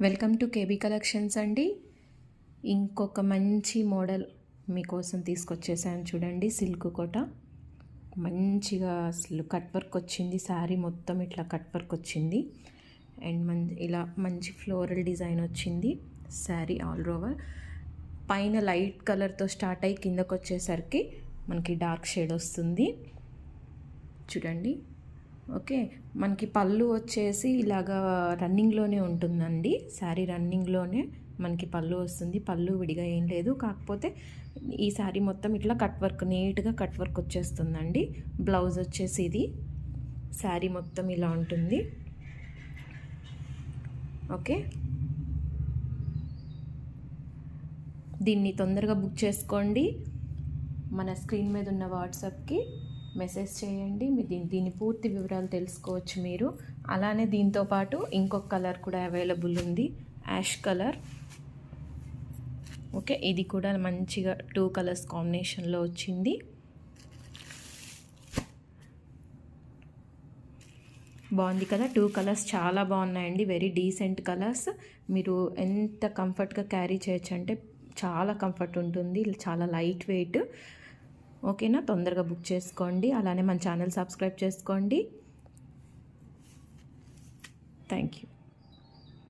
Welcome to KB collections అండి. ఇంకొక మంచి మోడల్ మీకోసం తీసుకొచ్చేసాను చూడండి. సిల్క్ కోట మంచిగా అసలు కట్ వర్క్ వచ్చింది. శారీ మొత్తం ఇట్లా కట్ వర్క్ వచ్చింది అండ్ ఇలా మంచి ఫ్లోరల్ డిజైన్ వచ్చింది. శారీ ఆల్ ఓవర్ పైన లైట్ కలర్తో స్టార్ట్ అయ్యి కిందకు వచ్చేసరికి మనకి డార్క్ షేడ్ వస్తుంది చూడండి. ఓకే, మనకి పళ్ళు వచ్చేసి ఇలాగా రన్నింగ్లోనే ఉంటుందండి. శారీ రన్నింగ్లోనే మనకి పళ్ళు వస్తుంది. పళ్ళు విడిగా ఏం లేదు, కాకపోతే ఈ శారీ మొత్తం ఇట్లా కట్ వర్క్ నీట్గా కట్ వర్క్ వచ్చేస్తుందండి. బ్లౌజ్ వచ్చేసి ఇది శారీ మొత్తం ఇలా ఉంటుంది. ఓకే, దీన్ని తొందరగా బుక్ చేసుకోండి. మన స్క్రీన్ మీద ఉన్న వాట్సాప్కి మెసేజ్ చేయండి. దీని పూర్తి వివరాలు తెలుసుకోవచ్చు మీరు. అలానే దీంతో పాటు ఇంకొక కలర్ కూడా అవైలబుల్ ఉంది, యాష్ కలర్. ఓకే, ఇది కూడా మంచిగా 2 కలర్స్ కాంబినేషన్లో వచ్చింది. బాగుంది కదా, 2 కలర్స్ చాలా బాగున్నాయండి. Very decent colours. మీరు ఎంత కంఫర్ట్గా క్యారీ చేయొచ్చు అంటే చాలా కంఫర్ట్ ఉంటుంది, చాలా లైట్ వెయిట్. ఓకేనా, తొందరగా బుక్ చేసుకోండి. అలానే మన ఛానల్ సబ్స్క్రైబ్ చేసుకోండి. Thank you.